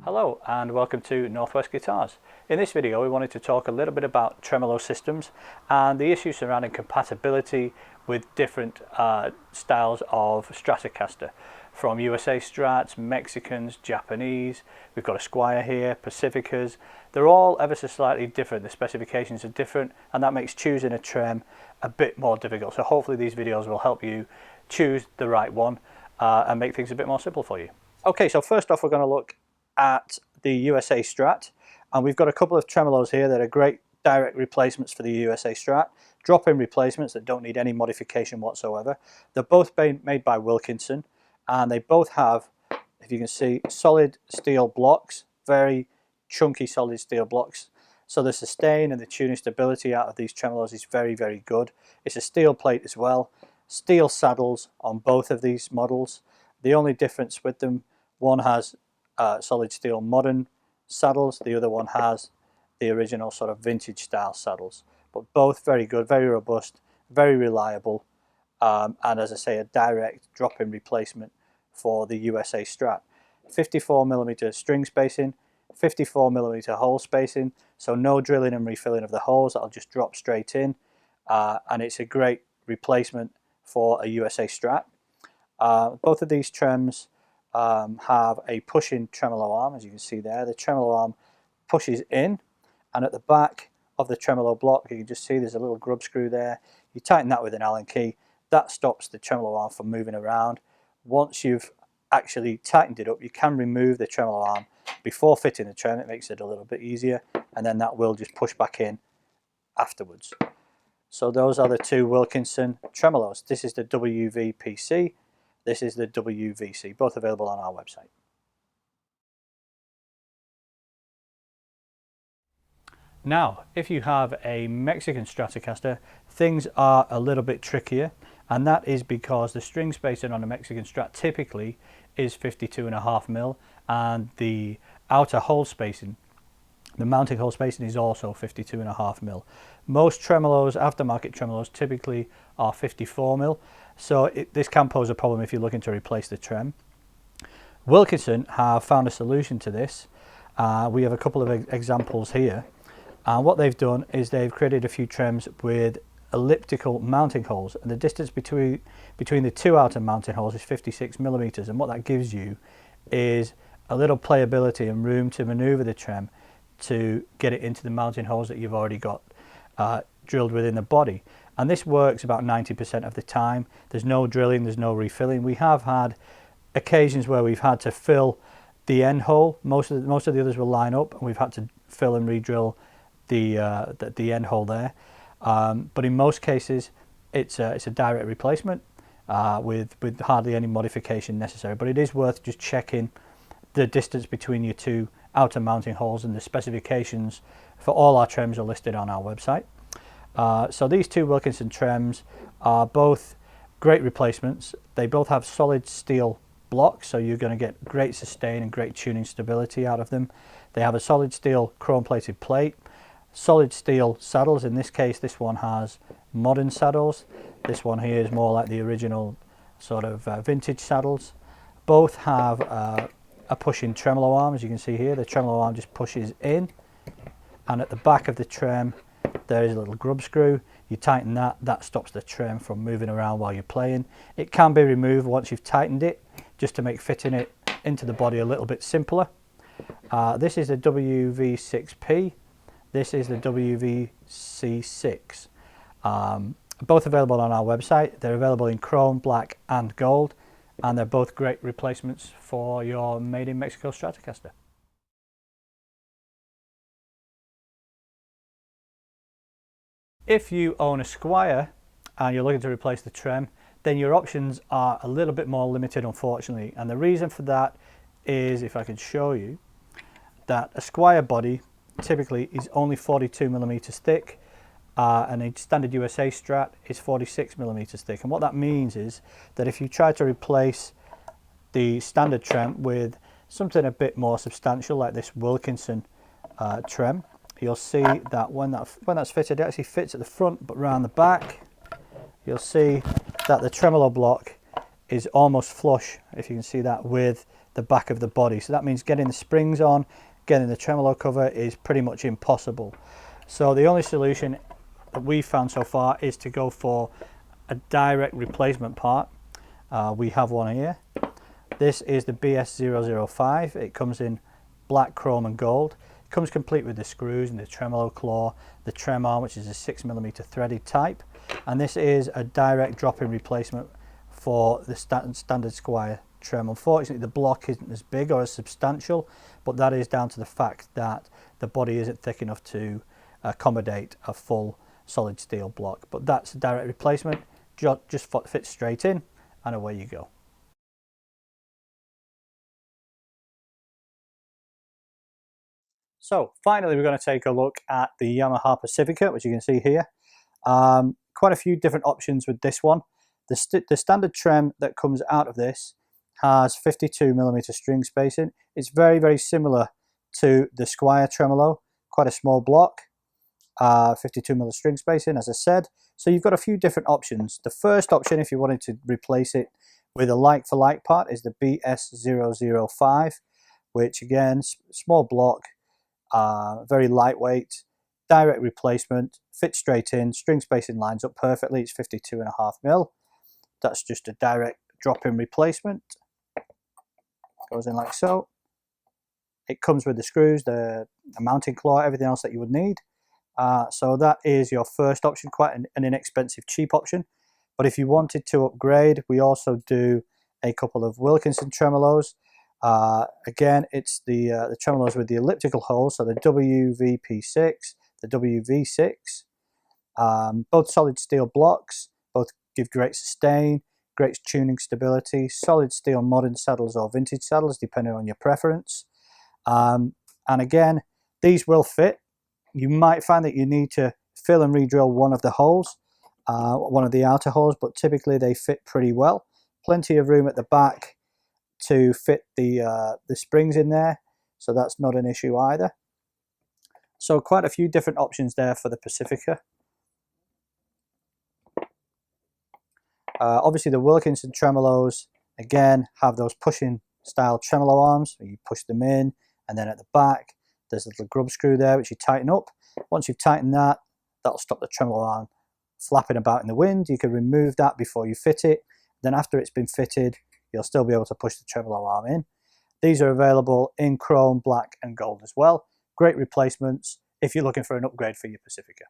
Hello and welcome to Northwest Guitars. In this video we wanted to talk a little bit about tremolo systems and the issues surrounding compatibility with different styles of Stratocaster, from USA Strats, Mexicans, Japanese. We've got a Squire here, Pacificas. They're all ever so slightly different, the specifications are different, and that makes choosing a trem a bit more difficult. So hopefully these videos will help you choose the right one and make things a bit more simple for you. Okay, so first off we're going to look at the USA Strat, and we've got a couple of tremolos here that are great direct replacements for the USA Strat, drop-in replacements that don't need any modification whatsoever. They're both made by Wilkinson, and they both have, if you can see, solid steel blocks, very chunky solid steel blocks. So the sustain and the tuning stability out of these tremolos is very, very good. It's a steel plate as well. Steel saddles on both of these models. The only difference with them, one has solid steel modern saddles, the other one has the original sort of vintage style saddles, but both very good, very robust, very reliable, and as I say, a direct drop-in replacement for the USA Strat. 54mm string spacing, 54mm hole spacing, so no drilling and refilling of the holes, that'll just drop straight in, and it's a great replacement for a USA Strat. Both of these trems have a pushing tremolo arm, as you can see there. The tremolo arm pushes in, and at the back of the tremolo block you can just see there's a little grub screw there. You tighten that with an Allen key. That stops the tremolo arm from moving around. Once you've actually tightened it up, you can remove the tremolo arm before fitting the trem. It makes it a little bit easier, and then that will just push back in afterwards. So those are the two Wilkinson tremolos. This is the WV-PC. This is the WVC, both available on our website. Now, if you have a Mexican Stratocaster, things are a little bit trickier, and that is because the string spacing on a Mexican Strat typically is 52.5mm, and the outer hole spacing, the mounting hole spacing, is also 52.5mm. Most tremolos, aftermarket tremolos, typically are 54mm, so this can pose a problem if you're looking to replace the trem. Wilkinson have found a solution to this. We have a couple of examples here, and what they've done is they've created a few trems with elliptical mounting holes, and the distance between the two outer mounting holes is 56mm, and what that gives you is a little playability and room to maneuver the trem to get it into the mounting holes that you've already got drilled within the body. And this works about 90% of the time. There's no drilling, there's no refilling. We have had occasions where we've had to fill the end hole. Most of the others will line up, and we've had to fill and re-drill the end hole there. But in most cases, it's a direct replacement with hardly any modification necessary. But it is worth just checking the distance between your two outer mounting holes, and the specifications for all our trems are listed on our website. So these two Wilkinson trems are both great replacements. They both have solid steel blocks, so you're going to get great sustain and great tuning stability out of them. They have a solid steel chrome plated plate, solid steel saddles. In this case, this one has modern saddles. This one here is more like the original sort of vintage saddles. Both have a pushing tremolo arm, as you can see here. The tremolo arm just pushes in, and at the back of the trem there is a little grub screw. You tighten that, that stops the trem from moving around while you're playing. It can be removed once you've tightened it, just to make fitting it into the body a little bit simpler. This is the WV6P, this is the WVC6. Both available on our website. They're available in chrome, black and gold, and they're both great replacements for your made in Mexico Stratocaster. If you own a Squire and you're looking to replace the trem, then your options are a little bit more limited, unfortunately, and the reason for that is, if I can show you, that a Squire body typically is only 42mm thick, and a standard USA Strat is 46mm thick. And what that means is that if you try to replace the standard trem with something a bit more substantial like this Wilkinson trem, you'll see that when that's fitted, it actually fits at the front, but round the back you'll see that the tremolo block is almost flush, if you can see that, with the back of the body. So that means getting the springs on, getting the tremolo cover is pretty much impossible. So the only solution that we've found so far is to go for a direct replacement part. We have one here. This is the BS005. It comes in black, chrome and gold. It comes complete with the screws and the tremolo claw, the trem arm, which is a 6mm threaded type, and this is a direct drop-in replacement for the standard Squire trem. Unfortunately, the block isn't as big or as substantial, but that is down to the fact that the body isn't thick enough to accommodate a full solid steel block. But that's a direct replacement, just fits straight in, and away you go. So finally, we're going to take a look at the Yamaha Pacifica, which you can see here. Quite a few different options with this one. The standard trem that comes out of this has 52mm string spacing. It's very, very similar to the Squire tremolo, quite a small block, 52mm string spacing, as I said. So you've got a few different options. The first option, if you wanted to replace it with a like-for-like part, is the BS005, which again, small block, very lightweight, direct replacement, fits straight in, string spacing lines up perfectly. It's 52.5mm. That's just a direct drop-in replacement. Goes in like so. It comes with the screws, the mounting claw, everything else that you would need. So that is your first option, quite an inexpensive, cheap option. But if you wanted to upgrade, we also do a couple of Wilkinson tremolos. Again, it's the tremolos with the elliptical holes, so the WVP6, the WV6. Both solid steel blocks, both give great sustain, great tuning stability, solid steel modern saddles or vintage saddles, depending on your preference. And again, these will fit. You might find that you need to fill and re-drill one of the holes, one of the outer holes, but typically they fit pretty well. Plenty of room at the back to fit the springs in there, so that's not an issue either. So quite a few different options there for the Pacifica. Obviously the Wilkinson tremolos, again, have those pushing style tremolo arms, where you push them in, and then at the back there's a little grub screw there which you tighten up. Once you've tightened that, that'll stop the tremolo arm flapping about in the wind. You can remove that before you fit it. Then after it's been fitted, you'll still be able to push the tremolo arm in. These are available in chrome, black and gold as well. Great replacements if you're looking for an upgrade for your Pacifica.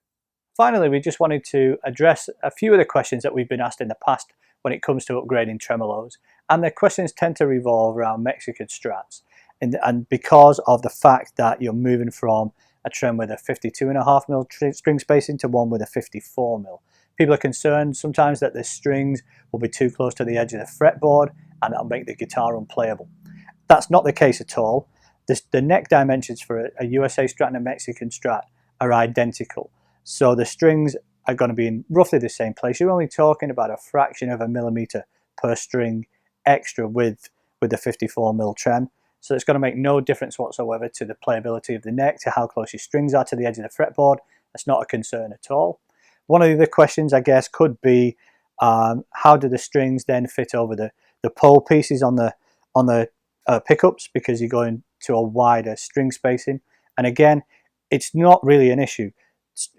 Finally, we just wanted to address a few of the questions that we've been asked in the past when it comes to upgrading tremolos. And the questions tend to revolve around Mexican strats. And because of the fact that you're moving from a trem with a 52.5mm string spacing to one with a 54mm. People are concerned sometimes that the strings will be too close to the edge of the fretboard and that'll make the guitar unplayable. That's not the case at all. The neck dimensions for a USA Strat and a Mexican Strat are identical. So the strings are going to be in roughly the same place. You're only talking about a fraction of a millimeter per string extra with the 54mm trem. So it's going to make no difference whatsoever to the playability of the neck, to how close your strings are to the edge of the fretboard. That's not a concern at all. One of the other questions, I guess, could be how do the strings then fit over the pole pieces on the pickups, because you're going to a wider string spacing. And again, it's not really an issue.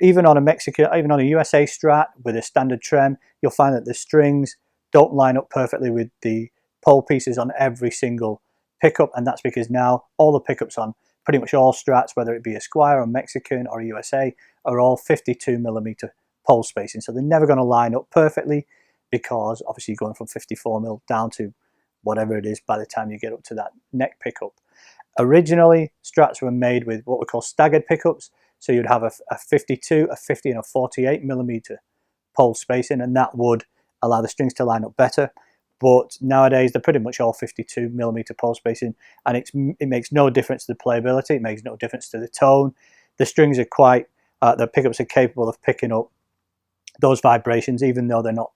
Even on a USA Strat with a standard trem, you'll find that the strings don't line up perfectly with the pole pieces on every single pickup, and that's because now all the pickups on pretty much all Strats, whether it be a Squire or Mexican or a USA, are all 52mm pole spacing. So they're never going to line up perfectly, because obviously you're going from 54mm down to whatever it is by the time you get up to that neck pickup. Originally, Strats were made with what we call staggered pickups, so you'd have a 52, a 50 and a 48mm pole spacing, and that would allow the strings to line up better. But nowadays they're pretty much all 52mm pole spacing, and it makes no difference to the playability, it makes no difference to the tone. The strings are quite, the pickups are capable of picking up those vibrations even though they're not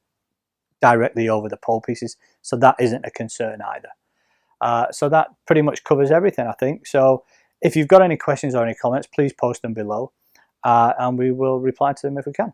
directly over the pole pieces, so that isn't a concern either. So that pretty much covers everything, I think. So if you've got any questions or any comments, please post them below, and we will reply to them if we can.